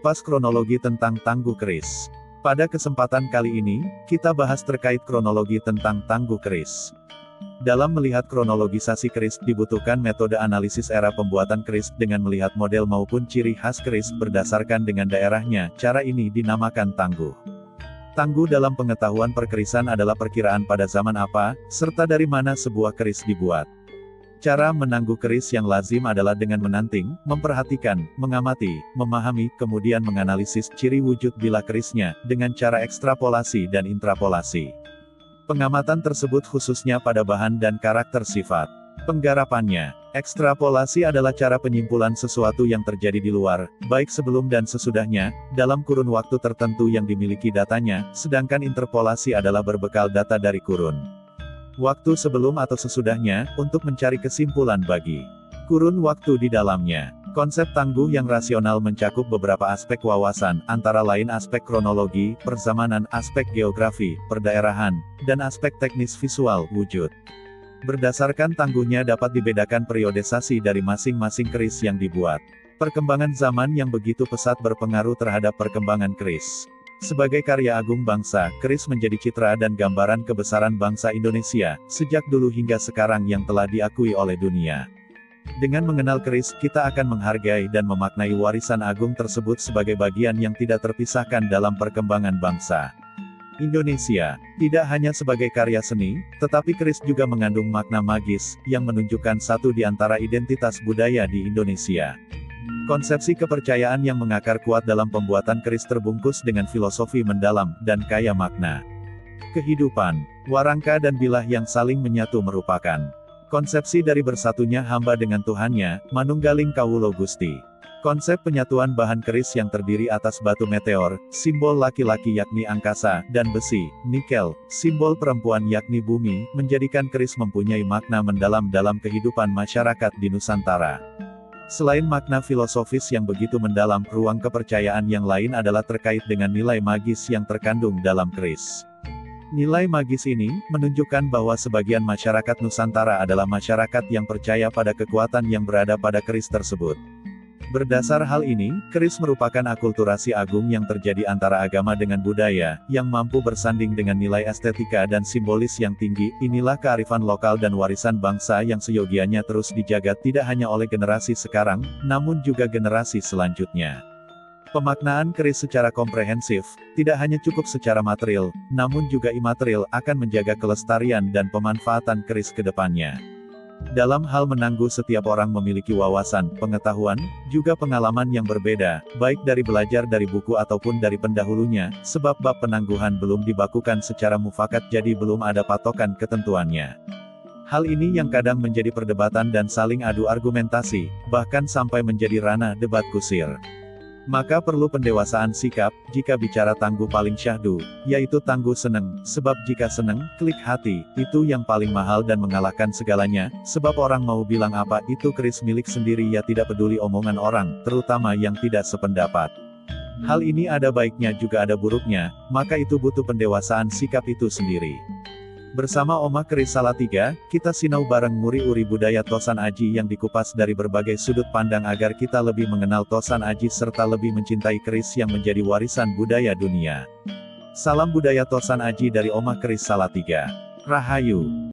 Kupas kronologi tentang Tangguh Keris. Pada kesempatan kali ini, kita bahas terkait kronologi tentang Tangguh Keris. Dalam melihat kronologisasi keris, dibutuhkan metode analisis era pembuatan keris dengan melihat model maupun ciri khas keris berdasarkan dengan daerahnya. Cara ini dinamakan tangguh. Tangguh dalam pengetahuan perkerisan adalah perkiraan pada zaman apa, serta dari mana sebuah keris dibuat. Cara menangguh keris yang lazim adalah dengan menanting, memperhatikan, mengamati, memahami, kemudian menganalisis ciri wujud bila kerisnya, dengan cara ekstrapolasi dan intrapolasi. Pengamatan tersebut khususnya pada bahan dan karakter sifat. Penggarapannya, ekstrapolasi adalah cara penyimpulan sesuatu yang terjadi di luar, baik sebelum dan sesudahnya, dalam kurun waktu tertentu yang dimiliki datanya, sedangkan interpolasi adalah berbekal data dari kurun waktu sebelum atau sesudahnya, untuk mencari kesimpulan bagi kurun waktu di dalamnya. Konsep tangguh yang rasional mencakup beberapa aspek wawasan, antara lain aspek kronologi, perzamanan, aspek geografi, perdaerahan, dan aspek teknis visual, wujud. Berdasarkan tangguhnya dapat dibedakan periodisasi dari masing-masing keris yang dibuat. Perkembangan zaman yang begitu pesat berpengaruh terhadap perkembangan keris. Sebagai karya agung bangsa, keris menjadi citra dan gambaran kebesaran bangsa Indonesia, sejak dulu hingga sekarang yang telah diakui oleh dunia. Dengan mengenal keris, kita akan menghargai dan memaknai warisan agung tersebut sebagai bagian yang tidak terpisahkan dalam perkembangan bangsa Indonesia. Tidak hanya sebagai karya seni, tetapi keris juga mengandung makna magis, yang menunjukkan satu di antara identitas budaya di Indonesia. Konsepsi kepercayaan yang mengakar kuat dalam pembuatan keris terbungkus dengan filosofi mendalam, dan kaya makna. Kehidupan, warangka dan bilah yang saling menyatu merupakan konsepsi dari bersatunya hamba dengan Tuhannya, manunggaling kawulo Gusti. Konsep penyatuan bahan keris yang terdiri atas batu meteor, simbol laki-laki yakni angkasa, dan besi, nikel, simbol perempuan yakni bumi, menjadikan keris mempunyai makna mendalam dalam kehidupan masyarakat di Nusantara. Selain makna filosofis yang begitu mendalam, ruang kepercayaan yang lain adalah terkait dengan nilai magis yang terkandung dalam keris. Nilai magis ini menunjukkan bahwa sebagian masyarakat Nusantara adalah masyarakat yang percaya pada kekuatan yang berada pada keris tersebut. Berdasar hal ini, keris merupakan akulturasi agung yang terjadi antara agama dengan budaya, yang mampu bersanding dengan nilai estetika dan simbolis yang tinggi. Inilah kearifan lokal dan warisan bangsa yang seyogianya terus dijaga tidak hanya oleh generasi sekarang, namun juga generasi selanjutnya. Pemaknaan keris secara komprehensif, tidak hanya cukup secara material, namun juga imaterial, akan menjaga kelestarian dan pemanfaatan keris ke depannya. Dalam hal menangguh, setiap orang memiliki wawasan, pengetahuan, juga pengalaman yang berbeda, baik dari belajar dari buku ataupun dari pendahulunya, sebab bab penangguhan belum dibakukan secara mufakat, jadi belum ada patokan ketentuannya. Hal ini yang kadang menjadi perdebatan dan saling adu argumentasi, bahkan sampai menjadi ranah debat kusir. Maka perlu pendewasaan sikap, jika bicara tangguh paling syahdu, yaitu tangguh seneng, sebab jika seneng, klik hati, itu yang paling mahal dan mengalahkan segalanya, sebab orang mau bilang apa, itu keris milik sendiri ya, tidak peduli omongan orang, terutama yang tidak sependapat. Hal ini ada baiknya juga ada buruknya, maka itu butuh pendewasaan sikap itu sendiri. Bersama Omah Keris Salatiga, kita sinau bareng nguri-uri budaya Tosan Aji yang dikupas dari berbagai sudut pandang agar kita lebih mengenal Tosan Aji serta lebih mencintai keris yang menjadi warisan budaya dunia. Salam budaya Tosan Aji dari Omah Keris Salatiga. Rahayu.